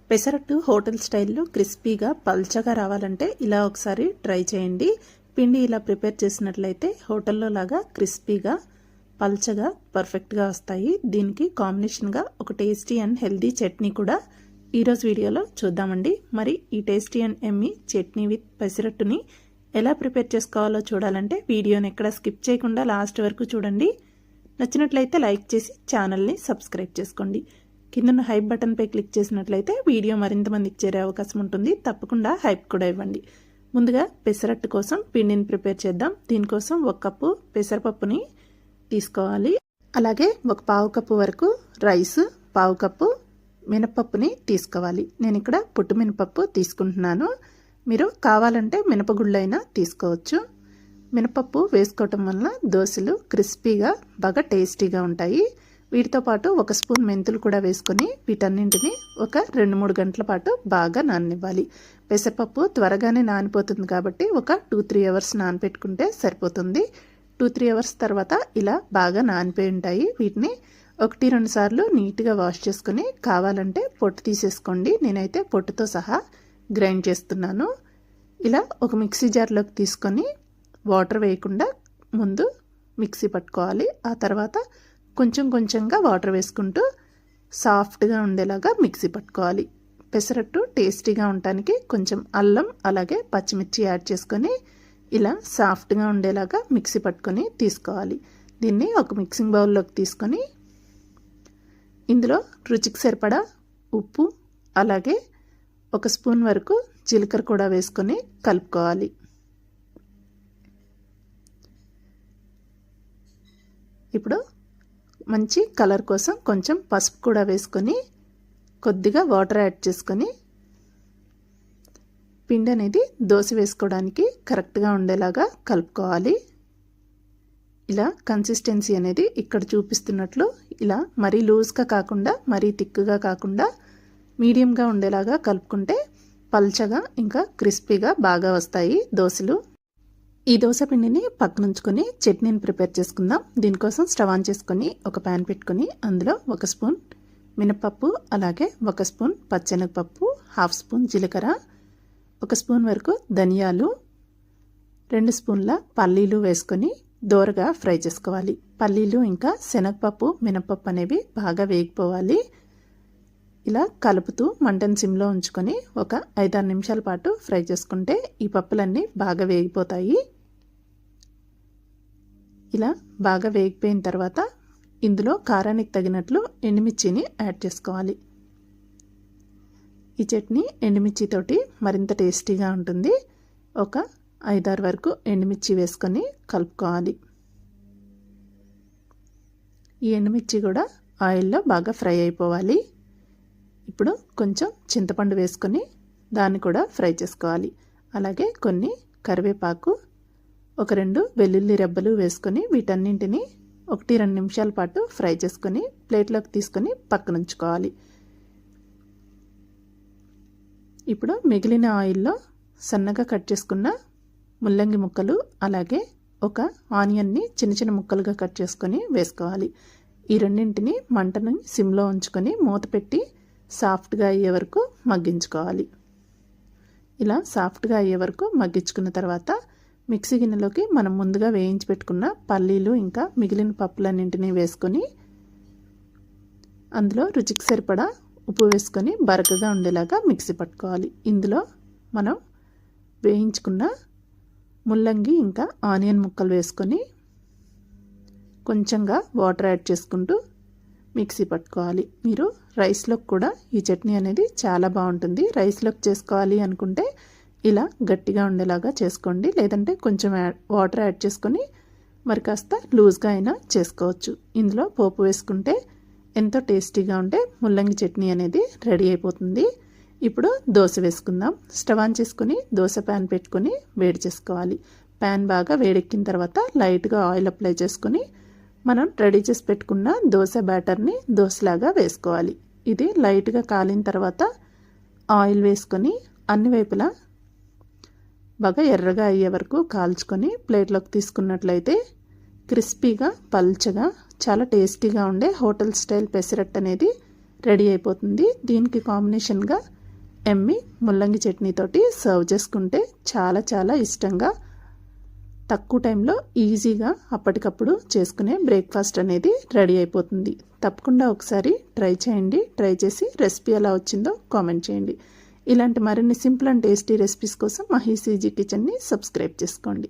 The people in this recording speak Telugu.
పెసరట్టు హోటల్ స్టైల్లో క్రిస్పీగా పల్చగా రావాలంటే ఇలా ఒకసారి ట్రై చేయండి. పిండి ఇలా ప్రిపేర్ చేసినట్లయితే హోటల్లో లాగా క్రిస్పీగా పల్చగా పర్ఫెక్ట్గా వస్తాయి. దీనికి కాంబినేషన్గా ఒక టేస్టీ అండ్ హెల్దీ చట్నీ కూడా ఈరోజు వీడియోలో చూద్దామండి. మరి ఈ tasty and yummy chutney with పెసరట్టుని ఎలా ప్రిపేర్ చేసుకోవాలో చూడాలంటే వీడియోని ఎక్కడ స్కిప్ చేయకుండా లాస్ట్ వరకు చూడండి. నచ్చినట్లయితే లైక్ చేసి ఛానల్ని సబ్స్క్రైబ్ చేసుకోండి. కింద హైప్ బటన్పై క్లిక్ చేసినట్లయితే వీడియో మరింత మందికి చేరే అవకాశం ఉంటుంది. తప్పకుండా హైప్ కూడా ఇవ్వండి. ముందుగా పెసరట్టు కోసం పిండిని ప్రిపేర్ చేద్దాం. దీనికోసం 1 కప్పు పెసరపప్పుని తీసుకోవాలి. అలాగే 1 పావు కప్పు వరకు రైస్, పావు కప్పు మినపప్పుని తీసుకోవాలి. నేను ఇక్కడ పుట్టు మినపప్పు తీసుకుంటున్నాను. మీరు కావాలంటే మినపగుళ్ళైనా తీసుకోవచ్చు. మినపప్పు వేసుకోవటం వల్ల దోశలు క్రిస్పీగా బాగా టేస్టీగా ఉంటాయి. వీటితో పాటు 1 స్పూన్ మెంతులు కూడా వేసుకొని వీటన్నింటిని ఒక 2-3 గంటల పాటు బాగా నాననివ్వాలి. పెసరపప్పు త్వరగానే నానిపోతుంది కాబట్టి ఒక 2-3 అవర్స్ నానపెట్టుకుంటే సరిపోతుంది. 2-3 అవర్స్ తర్వాత ఇలా బాగా నానిపోయి ఉంటాయి. వీటిని 1-2 సార్లు నీట్గా వాష్ చేసుకొని కావాలంటే పొట్టు తీసేసుకోండి. నేనైతే పొట్టుతో సహా గ్రైండ్ చేస్తున్నాను. ఇలా ఒక మిక్సీ జార్లోకి తీసుకొని వాటర్ వేయకుండా ముందు మిక్సీ పట్టుకోవాలి. ఆ తర్వాత కొంచెం కొంచెంగా వాటర్ వేసుకుంటూ సాఫ్ట్గా ఉండేలాగా మిక్సీ పట్టుకోవాలి. పెసరట్టు టేస్టీగా ఉండటానికి కొంచెం అల్లం అలాగే పచ్చిమిర్చి యాడ్ చేసుకొని ఇలా సాఫ్ట్గా ఉండేలాగా మిక్సీ పట్టుకొని తీసుకోవాలి. దీన్ని ఒక మిక్సింగ్ బౌల్లోకి తీసుకొని ఇందులో రుచికి సరిపడా ఉప్పు అలాగే 1 స్పూన్ వరకు జీలకర్ర కూడా వేసుకొని కలుపుకోవాలి. ఇప్పుడు మంచి కలర్ కోసం కొంచెం పసుపు కూడా వేసుకొని కొద్దిగా వాటర్ యాడ్ చేసుకొని పిండి అనేది దోశ వేసుకోవడానికి కరెక్ట్గా ఉండేలాగా కలుపుకోవాలి. ఇలా కన్సిస్టెన్సీ అనేది ఇక్కడ చూపిస్తున్నట్లు ఇలా మరీ లూజ్గా కాకుండా మరీ థిక్గా కాకుండా మీడియంగా ఉండేలాగా కలుపుకుంటే పల్చగా ఇంకా క్రిస్పీగా బాగా వస్తాయి దోశలు. ఈ దోశ పిండిని పక్కనుంచుకొని చట్నీని ప్రిపేర్ చేసుకుందాం. దీనికోసం స్టవ్ ఆన్ చేసుకొని ఒక ప్యాన్ పెట్టుకొని అందులో 1 స్పూన్ మినపప్పు అలాగే 1 స్పూన్ పచ్చెనగపప్పు, 1/2 స్పూన్ జీలకర్ర, 1 స్పూన్ వరకు ధనియాలు, 2 స్పూన్ల పల్లీలు వేసుకొని దోరగా ఫ్రై చేసుకోవాలి. పల్లీలు ఇంకా శనగపప్పు మినపప్పు అనేవి బాగా వేగిపోవాలి. ఇలా కలుపుతూ మంటను సిమ్లో ఉంచుకొని ఒక 5-6 నిమిషాల పాటు ఫ్రై చేసుకుంటే ఈ పప్పులన్నీ బాగా వేగిపోతాయి. ఇలా బాగా వేగిపోయిన తర్వాత ఇందులో కారానికి తగినట్లు ఎండుమిర్చిని యాడ్ చేసుకోవాలి. ఈ చట్నీ ఎండుమిర్చితోటి మరింత టేస్టీగా ఉంటుంది. ఒక 5-6 వరకు ఎండుమిర్చి వేసుకొని కలుపుకోవాలి. ఈ ఎండుమిర్చి కూడా ఆయిల్లో బాగా ఫ్రై అయిపోవాలి. ఇప్పుడు కొంచెం చింతపండు వేసుకొని దాన్ని కూడా ఫ్రై చేసుకోవాలి. అలాగే కొన్ని కరివేపాకు, 1-2 వెల్లుల్లి రెబ్బలు వేసుకొని వీటన్నింటినీ 1-2 నిమిషాల పాటు ఫ్రై చేసుకొని ప్లేట్లోకి తీసుకొని పక్కనుంచుకోవాలి. ఇప్పుడు మిగిలిన ఆయిల్లో సన్నగా కట్ చేసుకున్న ముల్లంగి ముక్కలు అలాగే ఒక ఆనియన్ని చిన్న ముక్కలుగా కట్ చేసుకొని వేసుకోవాలి. ఈ రెండింటిని మంటను సిమ్లో ఉంచుకొని మూత పెట్టి సాఫ్ట్గా అయ్యే వరకు మగ్గించుకోవాలి. ఇలా సాఫ్ట్గా అయ్యే వరకు మగ్గించుకున్న తర్వాత మిక్సీ గిన్నెలోకి మనం ముందుగా వేయించి పెట్టుకున్న పల్లీలు ఇంకా మిగిలిన పప్పులన్నింటినీ వేసుకొని అందులో రుచికి సరిపడా ఉప్పు వేసుకొని బరకగా ఉండేలాగా మిక్సీ పట్టుకోవాలి. ఇందులో మనం వేయించుకున్న ముల్లంగి ఇంకా ఆనియన్ ముక్కలు వేసుకొని కొంచెంగా వాటర్ యాడ్ చేసుకుంటూ మిక్సీ పట్టుకోవాలి. మీరు రైస్లోకి కూడా ఈ చట్నీ అనేది చాలా బాగుంటుంది. రైస్లోకి చేసుకోవాలి అనుకుంటే ఇలా గట్టిగా ఉండేలాగా చేసుకోండి. లేదంటే కొంచెం వాటర్ యాడ్ చేసుకొని మరి కాస్త లూజ్గా అయినా చేసుకోవచ్చు. ఇందులో పోపు వేసుకుంటే ఎంతో టేస్టీగా ఉంటే ముల్లంగి చట్నీ అనేది రెడీ అయిపోతుంది. ఇప్పుడు దోశ వేసుకుందాం. స్టవ్ ఆన్ చేసుకొని దోశ ప్యాన్ పెట్టుకొని వేడి చేసుకోవాలి. ప్యాన్ బాగా వేడెక్కిన తర్వాత లైట్గా ఆయిల్ అప్లై చేసుకొని మనం రెడీ చేసి పెట్టుకున్న దోశ బ్యాటర్ని దోశలాగా వేసుకోవాలి. ఇది లైట్గా కాలిన తర్వాత ఆయిల్ వేసుకొని అన్ని వైపులా బాగా ఎర్రగా అయ్యే వరకు కాల్చుకొని ప్లేట్లోకి తీసుకున్నట్లయితే క్రిస్పీగా పల్చగా చాలా టేస్టీగా ఉండే హోటల్ స్టైల్ పెసరట్టు అనేది రెడీ అయిపోతుంది. దీనికి కాంబినేషన్గా ఎమ్మి ముల్లంగి చట్నీతోటి సర్వ్ చేసుకుంటే చాలా చాలా ఇష్టంగా తక్కువ టైంలో ఈజీగా అప్పటికప్పుడు చేసుకునే బ్రేక్ఫాస్ట్ అనేది రెడీ అయిపోతుంది. తప్పకుండా ఒకసారి ట్రై చేయండి. ట్రై చేసి రెసిపీ ఎలా వచ్చిందో కామెంట్ చేయండి. ఇలాంటి మరిన్ని సింపుల్ అండ్ టేస్టీ రెసిపీస్ కోసం మహీస్ ఈజీ కిచెన్ని సబ్స్క్రైబ్ చేసుకోండి.